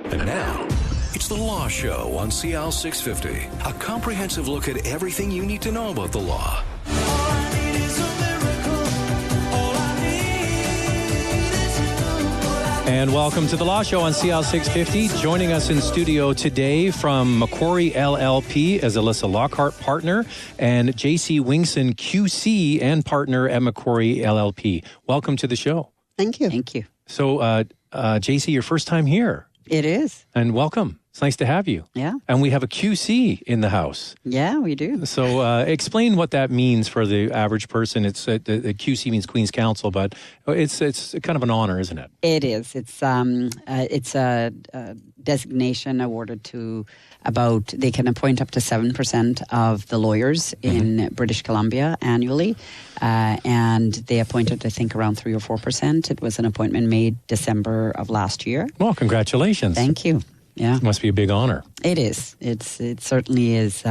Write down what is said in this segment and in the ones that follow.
And now, it's The Law Show on CL650. A comprehensive look at everything you need to know about the law. And welcome to The Law Show on CL650. Joining us in studio today from McQuarrie LLP is Alyssa Lockhart, partner, and JC Wingson, QC and partner at McQuarrie LLP. Welcome to the show. Thank you. Thank you. So, JC, your first time here. It is. And welcome. It's nice to have you. Yeah. And we have a QC in the house. Yeah, we do. So explain what that means for the average person. It's the QC means Queen's Counsel, but it's kind of an honor, isn't it? It is. It's a designation awarded to they can appoint up to 7% of the lawyers in British Columbia annually. And they appointed, I think, around 3 or 4%. It was an appointment made December of last year. Well, congratulations. Thank you. Yeah. It must be a big honor. It is. It certainly is.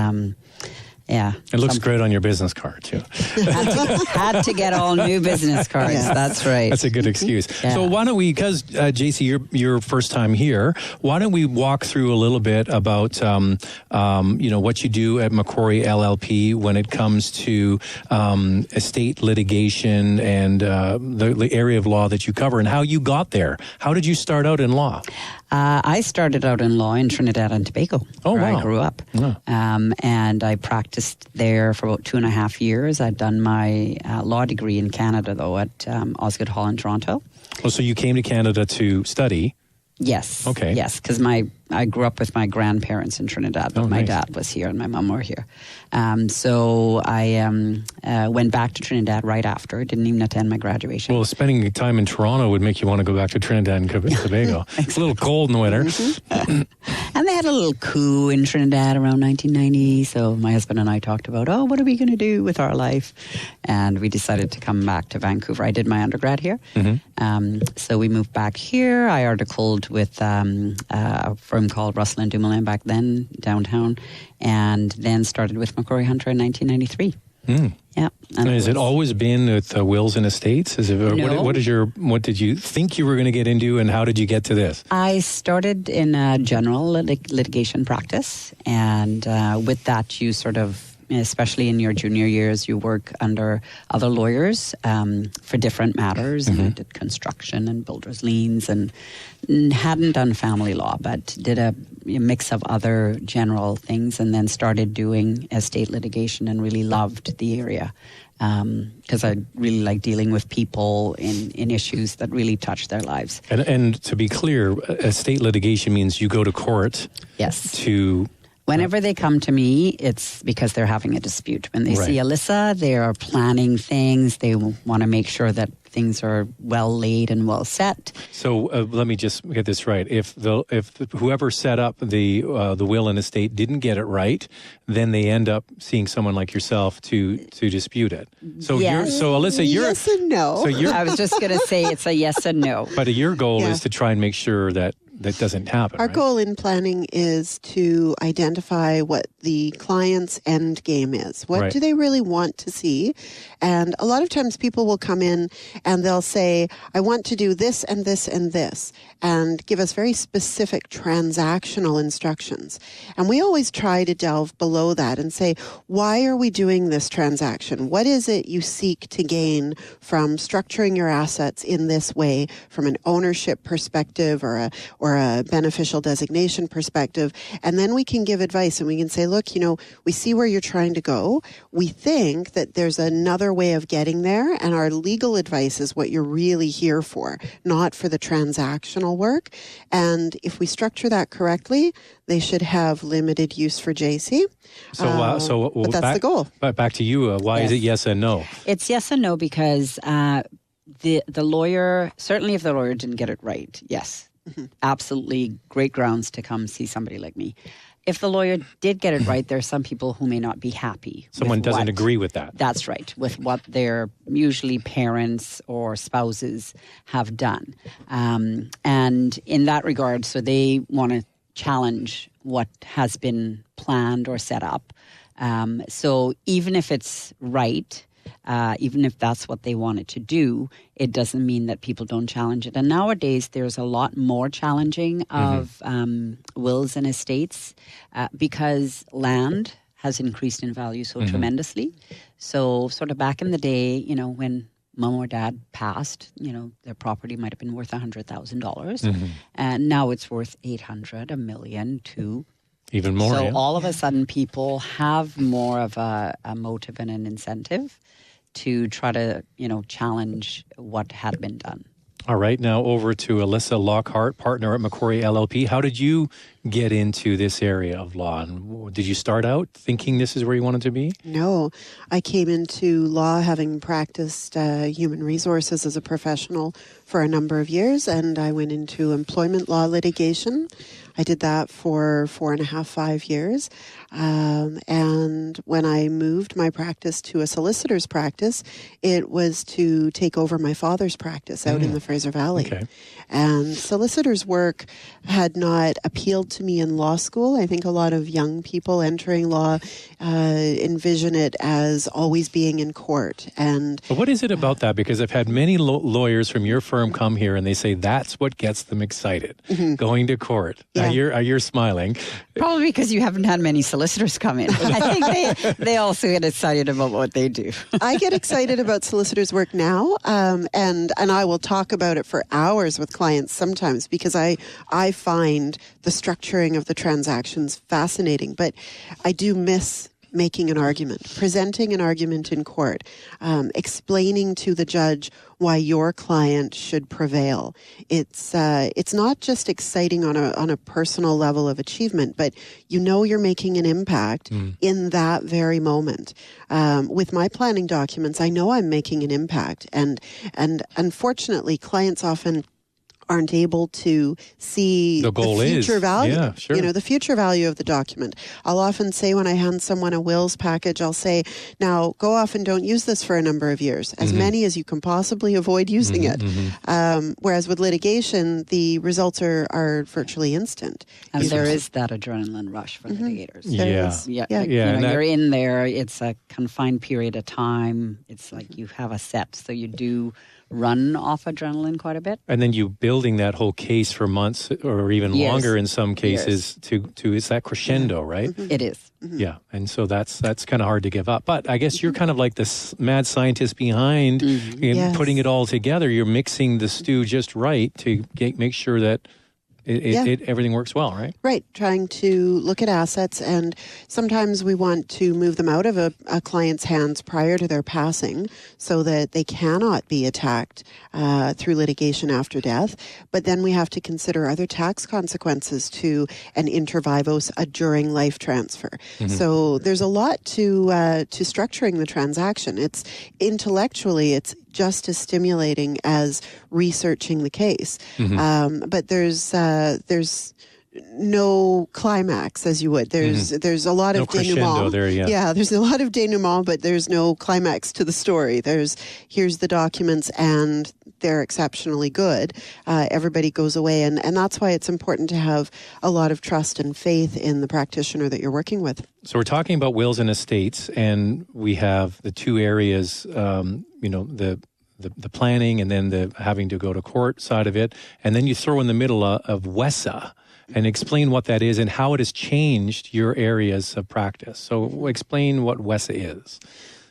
Yeah. It looks great on your business card, too. Had to get all new business cards. Yes. That's right. That's a good excuse. Yeah. So why don't we, because, JC, your first time here, why don't we walk through a little bit about, what you do at McQuarrie LLP when it comes to estate litigation and the area of law that you cover and how you got there. How did you start out in law? I started out in law in Trinidad and Tobago, where I grew up. Oh. And I practiced there for about 2.5 years. I'd done my law degree in Canada, though, at Osgoode Hall in Toronto. Oh, so you came to Canada to study? Yes. Okay. Yes, because I grew up with my grandparents in Trinidad, but my dad was here and my mom were here. So I went back to Trinidad right after. Didn't even attend my graduation. Well, spending time in Toronto would make you want to go back to Trinidad and Tobago. Exactly. It's a little cold in the winter. And they had a little coup in Trinidad around 1990. So my husband and I talked about, what are we going to do with our life? And we decided to come back to Vancouver. I did my undergrad here. So we moved back here. I articled with a firm called Russell and Dumoulin back then, downtown, and then started with McQuarrie Hunter in 1993. Yeah. And has it always been with wills and estates? No. What did you think you were going to get into, and how did you get to this? I started in a general litigation practice, and with that, you sort of, especially in your junior years, you work under other lawyers for different matters. And I did construction and builder's liens and hadn't done family law, but did a mix of other general things, and then started doing estate litigation and really loved the area because I really like dealing with people in issues that really touch their lives. And to be clear, estate litigation means you go to court. Yes. Whenever they come to me, it's because they're having a dispute. When they see Alyssa, they are planning things. They want to make sure that things are well laid and well set. So let me just get this right. If whoever set up the will and estate didn't get it right, then they end up seeing someone like yourself to dispute it. So Alyssa, yes and no. So I was just going to say it's a yes and no. But your goal is to try and make sure that doesn't happen. Our goal in planning is to identify what the client's end game is. What do they really want to see? And a lot of times people will come in and they'll say, I want to do this and this and this, and give us very specific transactional instructions. And we always try to delve below that and say, why are we doing this transaction? What is it you seek to gain from structuring your assets in this way, from an ownership perspective or a beneficial designation perspective? And then we can give advice and we can say, look, we see where you're trying to go. We think that there's another way of getting there, and our legal advice is what you're really here for, not for the transactional work. And if we structure that correctly, they should have limited use for JC. But that's the goal. But back to you. Why is it yes and no? It's yes and no because the lawyer, certainly if the lawyer didn't get it right, yes, absolutely great grounds to come see somebody like me. If the lawyer did get it right, there are some people who may not be happy. Someone doesn't agree with that. That's right, with what their usually parents or spouses have done. And in that regard, so they want to challenge what has been planned or set up. So even if it's right, even if that's what they wanted to do, it doesn't mean that people don't challenge it. And nowadays, there's a lot more challenging of wills and estates because land has increased in value so tremendously. So sort of back in the day, when mom or dad passed, their property might have been worth $100,000. And now it's worth $800,000, $1 million, $2 million. Even more. So all of a sudden people have more of a motive and an incentive to try to, challenge what had been done. All right. Now over to Alyssa Lockhart, partner at McQuarrie LLP. How did you get into this area of law? And did you start out thinking this is where you wanted to be? No. I came into law having practiced human resources as a professional for a number of years, and I went into employment law litigation. I did that for 4.5, 5 years. And when I moved my practice to a solicitor's practice, it was to take over my father's practice out in the Fraser Valley. Okay. And solicitor's work had not appealed to me in law school. I think a lot of young people entering law envision it as always being in court. And but what is it about that? Because I've had many lawyers from your firm come here and they say that's what gets them excited, going to court. Yeah. You're smiling. Probably because you haven't had many solicitors come in. I think they also get excited about what they do. I get excited about solicitors' work now, and I will talk about it for hours with clients sometimes because I find the structuring of the transactions fascinating. But I do miss making an argument, presenting an argument in court, explaining to the judge why your client should prevail. It's not just exciting on a personal level of achievement, but you're making an impact in that very moment. With my planning documents, I know I'm making an impact, and unfortunately, clients often aren't able to see the future value. Yeah, sure. The future value of the document. I'll often say when I hand someone a wills package, I'll say, now go off and don't use this for a number of years, as many as you can possibly avoid using it. Whereas with litigation, the results are virtually instant. And there is that adrenaline rush for litigators. Yeah. You're in there. It's a confined period of time. It's like you have a set. So you do run off adrenaline quite a bit. And then you building that whole case for months or even longer in some cases to it's that crescendo, right? It is. Yeah. And so that's kind of hard to give up. But I guess you're kind of like the mad scientist behind putting it all together. You're mixing the stew just right to make sure that everything works well, right? Right. Trying to look at assets, and sometimes we want to move them out of a client's hands prior to their passing so that they cannot be attacked through litigation after death. But then we have to consider other tax consequences to an inter vivos, a during life transfer. So there's a lot to structuring the transaction. It's intellectually, it's just as stimulating as researching the case. But there's no climax, as you would. There's a lot of denouement. There's a lot of denouement, but there's no climax to the story. Here's the documents and they're exceptionally good. Everybody goes away, and that's why it's important to have a lot of trust and faith in the practitioner that you're working with. So we're talking about wills and estates, and we have the two areas, the planning and then the having to go to court side of it, and then you throw in the middle of WESA and explain what that is and how it has changed your areas of practice. So explain what WESA is.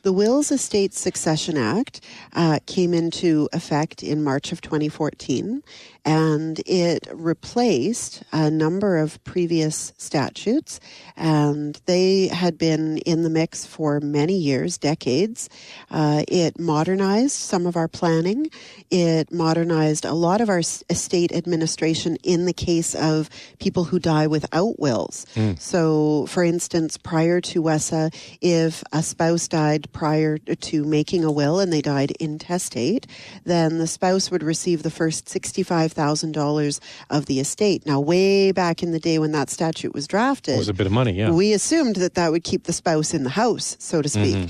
The Wills, Estates, Succession Act came into effect in March of 2014, and it replaced a number of previous statutes, and they had been in the mix for many years, decades. It modernized some of our planning. It modernized a lot of our estate administration in the case of people who die without wills. So, for instance, prior to WESA, if a spouse died prior to making a will and they died intestate, then the spouse would receive the first $65,000 of the estate. Now, way back in the day when that statute was drafted, it was a bit of money, we assumed that would keep the spouse in the house, so to speak.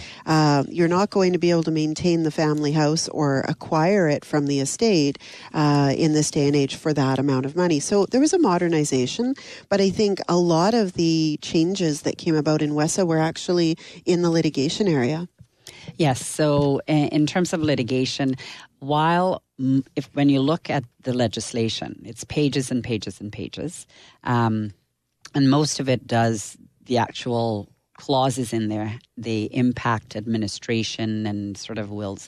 You're not going to be able to maintain the family house or acquire it from the estate in this day and age for that amount of money. So there was a modernization, but I think a lot of the changes that came about in WESA were actually in the litigation area. Yes. So in terms of litigation, when you look at the legislation, it's pages and pages and pages, and most of it does the actual clauses in there, they impact administration and sort of wills.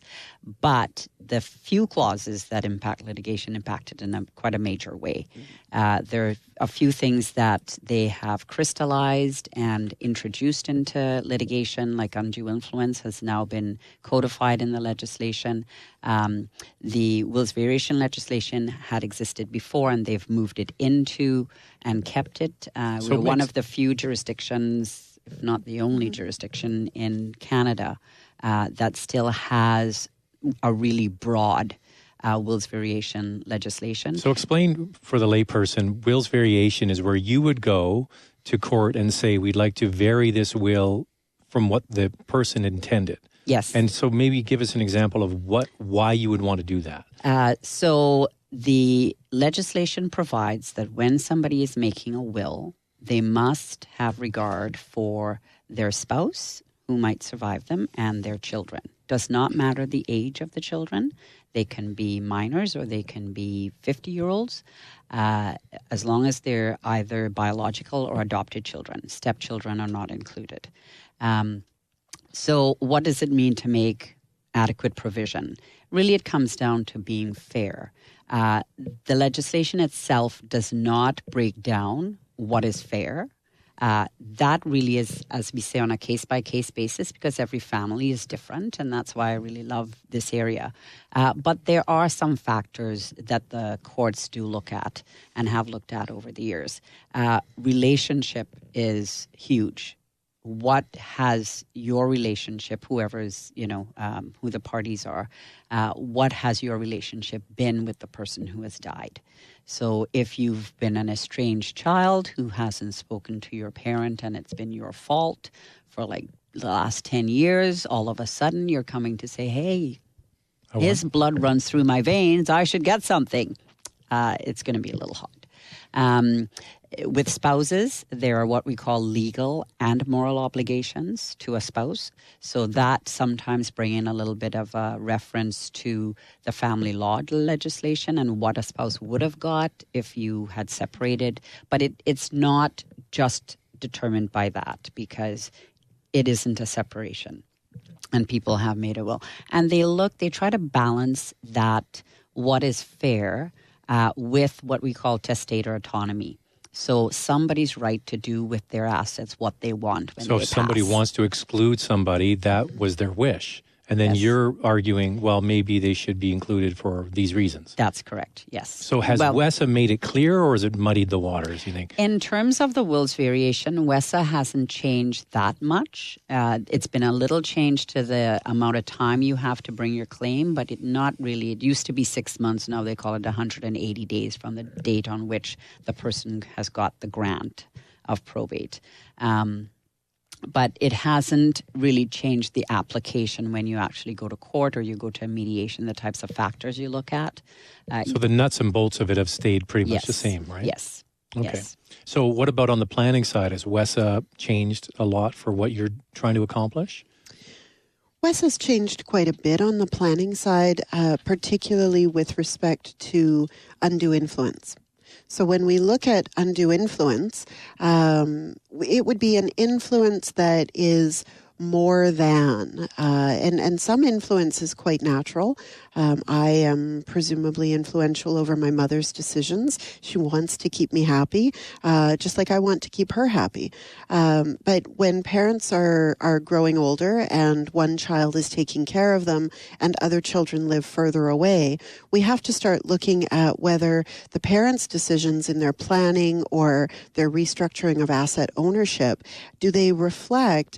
But the few clauses that impact litigation impacted in quite a major way. There are a few things that they have crystallized and introduced into litigation, like undue influence has now been codified in the legislation. The wills variation legislation had existed before, and they've moved it into and kept it. We're one of the few jurisdictions, if not the only jurisdiction in Canada, that still has a really broad wills variation legislation. So explain for the layperson, wills variation is where you would go to court and say, we'd like to vary this will from what the person intended. Yes. And so maybe give us an example of why you would want to do that. So the legislation provides that when somebody is making a will, they must have regard for their spouse, who might survive them, and their children. Does not matter the age of the children. They can be minors or they can be 50-year-olds, as long as they're either biological or adopted children. Stepchildren are not included. So what does it mean to make adequate provision? Really, it comes down to being fair. The legislation itself does not break down what is fair. That really is, as we say, on a case-by-case basis, because every family is different, and that's why I really love this area. But there are some factors that the courts do look at and have looked at over the years. Relationship is huge. What has your relationship, whoever's, who the parties are, what has your relationship been with the person who has died? So if you've been an estranged child who hasn't spoken to your parent and it's been your fault for like the last 10 years, all of a sudden you're coming to say, hey, his blood runs through my veins, I should get something. It's going to be a little hard. With spouses, there are what we call legal and moral obligations to a spouse. So that sometimes bring in a little bit of a reference to the family law legislation and what a spouse would have got if you had separated. But it's not just determined by that, because it isn't a separation. And people have made a will. And they try to balance that, what is fair, with what we call testator autonomy. So somebody's right to do with their assets what they want when they pass. So if somebody wants to exclude somebody, that was their wish. And then you're arguing, well, maybe they should be included for these reasons. That's correct, yes. So has WESA made it clear, or has it muddied the waters, you think? In terms of the wills variation, WESA hasn't changed that much. It's been a little change to the amount of time you have to bring your claim, but not really. It used to be 6 months. Now they call it 180 days from the date on which the person has got the grant of probate. But it hasn't really changed the application when you actually go to court or you go to mediation, the types of factors you look at. So the nuts and bolts of it have stayed pretty much the same, right? Yes. Okay. Yes. So what about on the planning side? Has WESA changed a lot for what you're trying to accomplish? WESA's changed quite a bit on the planning side, particularly with respect to undue influence. So when we look at undue influence, it would be an influence that is more than, and some influence is quite natural. I am presumably influential over my mother's decisions. She wants to keep me happy, just like I want to keep her happy. But when parents are growing older and one child is taking care of them and other children live further away, we have to start looking at whether the parents' decisions in their planning or their restructuring of asset ownership, do they reflect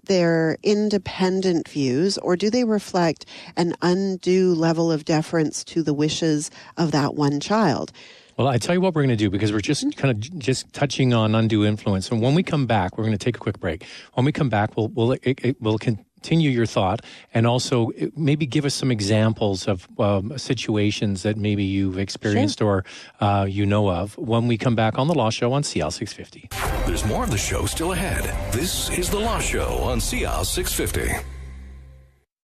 their independent views, or do they reflect an undue level of deference to the wishes of that one child? Well, I tell you what we're going to do, because we're just kind of just touching on undue influence. And when we come back, we're going to take a quick break. When we come back, we'll continue your thought, and also maybe give us some examples of situations that maybe you've experienced or you know of when we come back on The Law Show on CL 650. There's more of the show still ahead. This is The Law Show on CL 650.